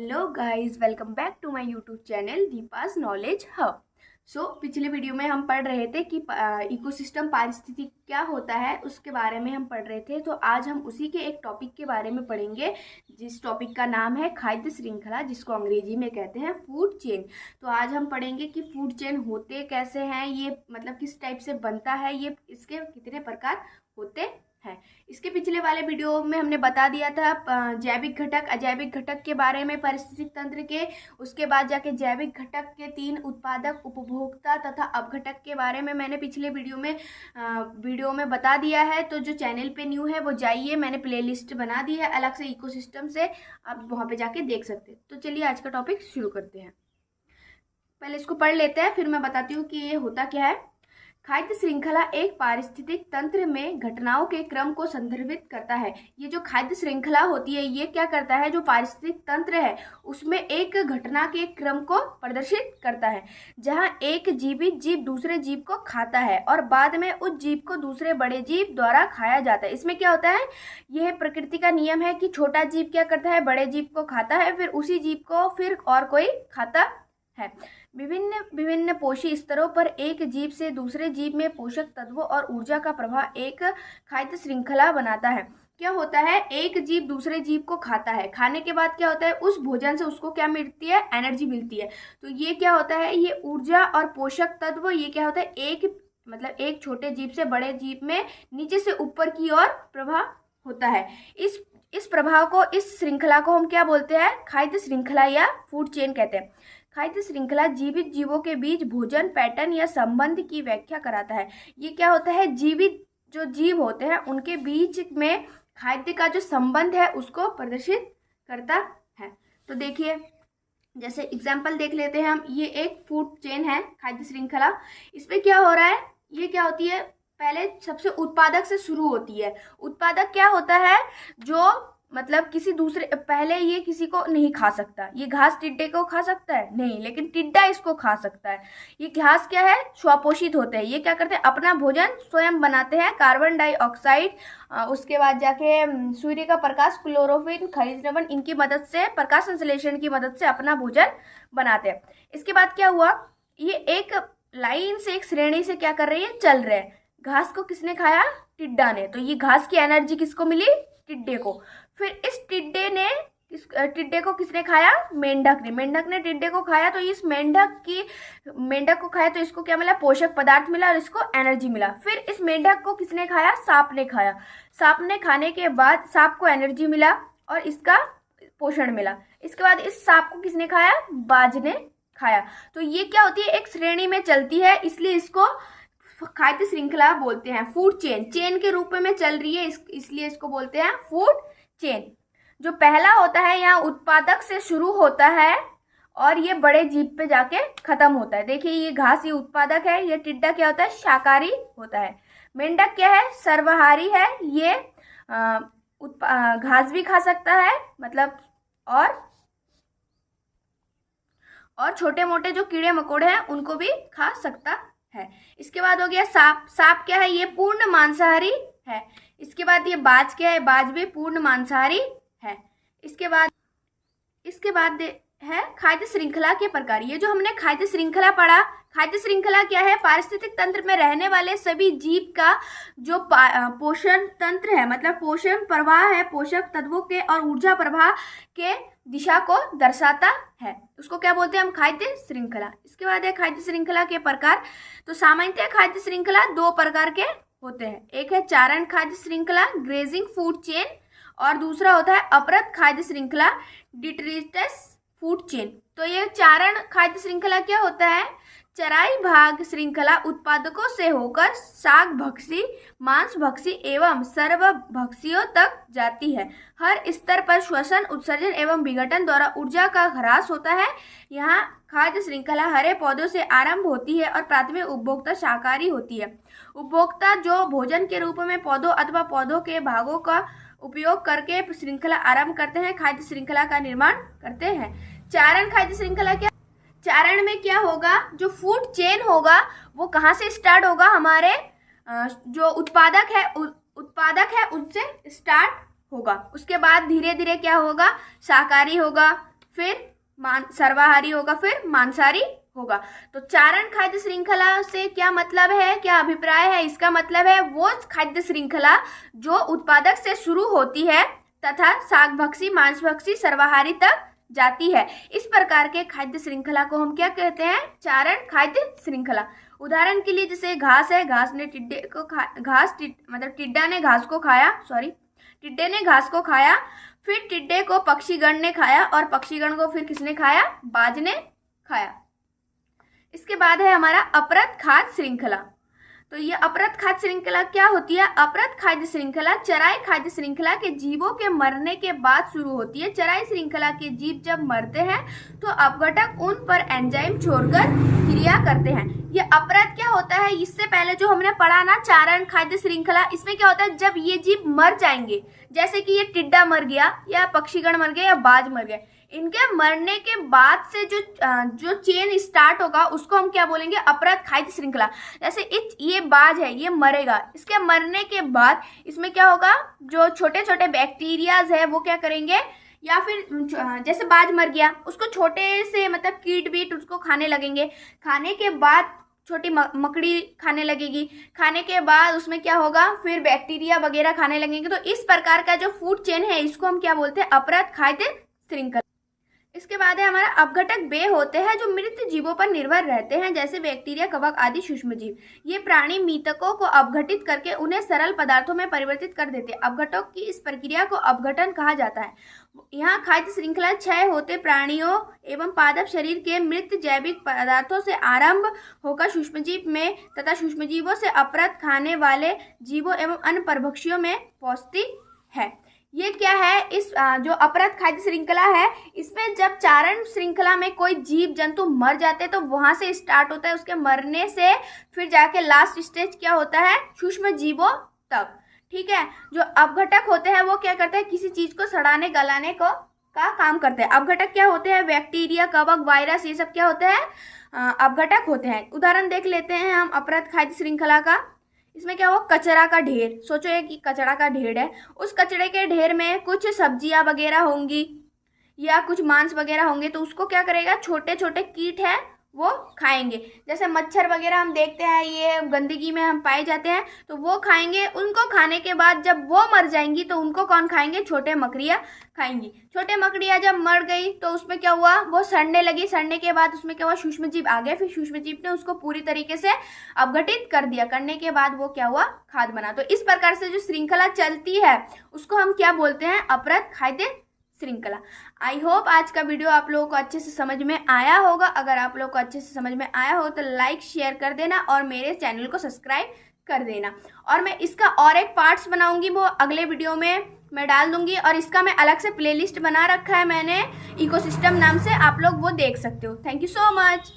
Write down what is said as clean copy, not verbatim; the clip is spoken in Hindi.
Hello guys, welcome back to my YouTube channel Deepa's knowledge hub. पिछले वीडियो में हम पढ़ रहे थे कि इकोसिस्टम पारिस्थितिकी क्या होता है, उसके बारे में हम पढ़ रहे थे। तो आज हम उसी के एक टॉपिक के बारे में पढ़ेंगे, जिस टॉपिक का नाम है खाद्य श्रृंखला, जिसको अंग्रेजी में कहते हैं फूड चेन। तो आज हम पढ़ेंगे कि फूड चेन होते कैसे हैं, ये मतलब किस टाइप से बनता है, ये इसके कितने प्रकार होते हैं। इसके पिछले वाले वीडियो में हमने बता दिया था जैविक घटक अजैविक घटक के बारे में, पारिस्थितिक तंत्र के। उसके बाद जाके जैविक घटक के 3 उत्पादक, उपभोक्ता तथा अपघटक के बारे में मैंने पिछले वीडियो में बता दिया है। तो जो चैनल पे न्यू है वो जाइए, मैंने प्लेलिस्ट बना दी है अलग से इकोसिस्टम से, आप वहाँ पे जाके देख सकते हैं। तो चलिए आज का टॉपिक शुरू करते हैं। पहले इसको पढ़ लेते हैं, फिर मैं बताती हूँ कि ये होता क्या है। खाद्य श्रृंखला एक पारिस्थितिक तंत्र में घटनाओं के क्रम को संदर्भित करता है। ये जो खाद्य श्रृंखला होती है, ये क्या करता है, जो पारिस्थितिक तंत्र है उसमें एक घटना के क्रम को प्रदर्शित करता है, जहां एक जीवित जीव दूसरे जीव को खाता है और बाद में उस जीव को दूसरे बड़े जीव द्वारा खाया जाता है। इसमें क्या होता है, यह प्रकृति का नियम है कि छोटा जीव क्या करता है, बड़े जीव को खाता है, फिर उसी जीव को फिर और कोई खाता है। विभिन्न विभिन्न पोषी स्तरों पर एक जीव से दूसरे जीव में पोषक तत्वों और ऊर्जा का प्रवाह एक खाद्य श्रृंखला बनाता है। क्या होता है, एक जीव दूसरे जीव को खाता है, खाने के बाद क्या होता है, उस भोजन से उसको क्या मिलती है, एनर्जी मिलती है। तो ये क्या होता है, ये ऊर्जा और पोषक तत्व, ये क्या होता है, एक छोटे जीव से बड़े जीव में नीचे से ऊपर की ओर प्रवाह होता है। इस प्रभाव को, इस श्रृंखला को हम क्या बोलते हैं, खाद्य श्रृंखला या फूड चेन कहते हैं। खाद्य श्रृंखला जीवित जीवों के बीच भोजन पैटर्न या संबंध की व्याख्या कराता है। ये क्या होता है, जीवित जो जीव होते हैं उनके बीच में खाद्य का जो संबंध है उसको प्रदर्शित करता है। तो देखिए, जैसे एग्जाम्पल देख लेते हैं हम। ये एक फूड चेन है, खाद्य श्रृंखला। इसमें क्या हो रहा है, ये क्या होती है, पहले सबसे उत्पादक से शुरू होती है। उत्पादक क्या होता है, जो मतलब किसी दूसरे, पहले ये किसी को नहीं खा सकता। ये घास टिड्डे को खा सकता है नहीं, लेकिन टिड्डा इसको खा सकता है। ये घास क्या है, स्वपोषित होते हैं। ये क्या करते हैं, अपना भोजन स्वयं बनाते हैं। कार्बन डाइऑक्साइड, उसके बाद जाके सूर्य का प्रकाश, क्लोरोफिल, खनिज लवण, इनकी मदद से, प्रकाश संश्लेषण की मदद से अपना भोजन बनाते हैं। इसके बाद क्या हुआ, ये एक लाइन से, एक श्रेणी से क्या कर रही है, चल रहे हैं। घास को किसने खाया, टिड्डा ने। तो ये घास की एनर्जी किसको मिली, टिड्डे को। फिर इस टिड्डे को किसने खाया, मेंढक ने। मेंढक ने टिड्डे को खाया, तो इस मेंढक को खाया तो इसको क्या मिला, पोषक पदार्थ मिला और इसको एनर्जी मिला। फिर इस मेंढक को किसने खाया, सांप ने खाया। सांप ने खाने के बाद सांप को एनर्जी मिला और इसका पोषण मिला। इसके बाद इस सांप को किसने खाया, बाज ने खाया। तो ये क्या होती है, एक श्रेणी में चलती है, इसलिए इसको खाद्य श्रृंखला बोलते हैं। फूड चेन के रूप में चल रही है, इसलिए इसको बोलते हैं फूड चेन। जो पहला होता है, यहाँ उत्पादक से शुरू होता है और ये बड़े जीव पे जाके खत्म होता है। देखिए, ये घास, ये उत्पादक है। ये टिड्डा क्या होता है, शाकाहारी होता है। मेंढक क्या है, सर्वाहारी है। ये घास भी खा सकता है, मतलब और छोटे मोटे जो कीड़े मकोड़े हैं उनको भी खा सकता है। इसके बाद हो गया सांप। सांप क्या है, ये पूर्ण मांसाहारी है। इसके बाद ये बाज क्या है, बाज भी पूर्ण मांसाहारी है। इसके बाद है खाद्य श्रृंखला के प्रकार। ये जो हमने खाद्य श्रृंखला पढ़ा, खाद्य श्रृंखला क्या है, पारिस्थितिक तंत्र में रहने वाले सभी जीव का जो पोषण तंत्र है, मतलब पोषण प्रवाह है, पोषक तत्वों के और ऊर्जा प्रवाह के दिशा को दर्शाता है। उसको क्या बोलते हैं हम, खाद्य श्रृंखला। इसके बाद है खाद्य श्रृंखला के प्रकार। तो सामान्यतः खाद्य श्रृंखला 2 प्रकार के होते हैं। एक है चारण खाद्य श्रृंखला, ग्रेजिंग फूड चेन, और दूसरा होता है अपरत खाद्य श्रृंखला, डिट्रिटस फूड चेन। तो ये चारण खाद्य श्रृंखला क्या होता है, चराई भाग श्रृंखला उत्पादकों से होकर शाक भक्षी, मांस भक्षी एवं सर्वभक्षियों तक जाती है। हर स्तर पर श्वसन, उत्सर्जन एवं विघटन द्वारा ऊर्जा का ह्रास होता है। यहाँ खाद्य श्रृंखला हरे पौधों से आरंभ होती है और प्राथमिक उपभोक्ता शाकाहारी होती है। उपभोक्ता जो भोजन के रूप में पौधों अथवा पौधों के भागों का उपयोग करके श्रृंखला आरंभ करते हैं, खाद्य श्रृंखला का निर्माण करते हैं। चारण खाद्य श्रृंखला क्या, चारण में क्या होगा, जो फूड चेन होगा वो कहाँ से स्टार्ट होगा, हमारे जो उत्पादक है उससे स्टार्ट होगा। उसके बाद धीरे धीरे क्या होगा, शाकाहारी होगा, फिर सर्वाहारी होगा, फिर मांसाहारी होगा। तो चारण खाद्य श्रृंखला से क्या मतलब है, क्या अभिप्राय है? इसका मतलब है वो खाद्य श्रृंखला जो उत्पादक से शुरू होती है तथा शाकभक्षी, मांसभक्षी, सर्वाहारी तक जाती है। इस प्रकार के खाद्य श्रृंखला को हम क्या कहते हैं? चारण खाद्य श्रृंखला। उदाहरण के लिए जैसे घास है, घास ने टिड्डे को मतलब टिड्डा ने घास को खाया, टिड्डे ने घास को खाया, फिर टिड्डे को पक्षीगण ने खाया और पक्षीगण को फिर किसने खाया? बाज ने खाया। इसके बाद है हमारा अपरत खाद्य श्रृंखला। तो ये अपरत खाद्य श्रृंखला क्या होती है? अपरत खाद्य श्रृंखला चराई खाद्य श्रृंखला के जीवों के मरने के बाद शुरू होती है। चराई श्रृंखला के जीव जब मरते हैं तो अपघटक उन पर एंजाइम छोड़कर क्रिया करते हैं। ये अपरत क्या होता है? इससे पहले जो हमने पढ़ा ना चारण खाद्य श्रृंखला, इसमें क्या होता है? जब ये जीव मर जाएंगे, जैसे कि ये टिड्डा मर गया या पक्षीगण मर गए या बाज मर गए, इनके मरने के बाद से जो चेन स्टार्ट होगा उसको हम क्या बोलेंगे? अपरत खाद्य श्रृंखला। जैसे ये बाज है, ये मरेगा, इसके मरने के बाद इसमें क्या होगा? जो छोटे छोटे बैक्टीरियाज है वो क्या करेंगे, या फिर जैसे बाज मर गया उसको छोटे से मतलब कीट बीट उसको खाने लगेंगे। खाने के बाद छोटी मकड़ी खाने लगेगी, खाने के बाद उसमें क्या होगा? फिर बैक्टीरिया वगैरह खाने लगेंगे। तो इस प्रकार का जो फूड चेन है इसको हम क्या बोलते हैं? अपरत खाद्य श्रृंखला। इसके बाद है हमारा अपघटक वे होते हैं जो मृत जीवों पर निर्भर रहते हैं, जैसे बैक्टीरिया, कवक आदि सूक्ष्म जीव। ये प्राणी मृतकों को अपघटित करके उन्हें सरल पदार्थों में परिवर्तित कर देते हैं। अपघटक की इस प्रक्रिया को अपघटन कहा जाता है। यहाँ खाद्य श्रृंखला क्षय होते प्राणियों एवं पादप शरीर के मृत जैविक पदार्थों से आरंभ होकर सूक्ष्मजीव में तथा सूक्ष्मजीवों से अपरत खाने वाले जीवों एवं अन्य परभक्षियों में पहुंचती है। ये क्या है? इस जो अपरत खाद्य श्रृंखला है इसमें जब चारण श्रृंखला में कोई जीव जंतु मर जाते हैं तो वहां से स्टार्ट होता है, उसके मरने से फिर जाके लास्ट स्टेज क्या होता है? सूक्ष्म जीवों तक। ठीक है। जो अपघटक होते हैं वो क्या करते हैं? किसी चीज को सड़ाने गलाने को का काम करते हैं। अपघटक क्या होते हैं? बैक्टीरिया, कवक, वायरस, ये सब क्या होते हैं? अपघटक होते हैं। उदाहरण देख लेते हैं हम अपरत खाद्य श्रृंखला का। इसमें क्या हो? कचरा का ढेर। सोचो एक कचरा का ढेर है, उस कचरे के ढेर में कुछ सब्जियां वगैरह होंगी या कुछ मांस वगैरह होंगे, तो उसको क्या करेगा? छोटे छोटे कीट है वो खाएंगे। जैसे मच्छर वगैरह हम देखते हैं ये गंदगी में हम पाए जाते हैं, तो वो खाएंगे। उनको खाने के बाद जब वो मर जाएंगी तो उनको कौन खाएंगे? छोटे मकड़ियाँ खाएंगी। छोटे मकड़ियाँ जब मर गई तो उसमें क्या हुआ? वो सड़ने लगी। सड़ने के बाद उसमें क्या हुआ? सूक्ष्मजीव आ गए। फिर सूक्ष्मजीव ने उसको पूरी तरीके से अपघटित कर दिया। करने के बाद वो क्या हुआ? खाद बना। तो इस प्रकार से जो श्रृंखला चलती है उसको हम क्या बोलते हैं? अपरत खाद्य श्रृंखला। आई होप आज का वीडियो आप लोगों को अच्छे से समझ में आया होगा। अगर आप लोगों को अच्छे से समझ में आया हो तो लाइक शेयर कर देना और मेरे चैनल को सब्सक्राइब कर देना। और मैं इसका और एक पार्ट्स बनाऊंगी, वो अगले वीडियो में मैं डाल दूंगी। और इसका मैं अलग से प्लेलिस्ट बना रखा है मैंने, इकोसिस्टम नाम से, आप लोग वो देख सकते हो। Thank you so much.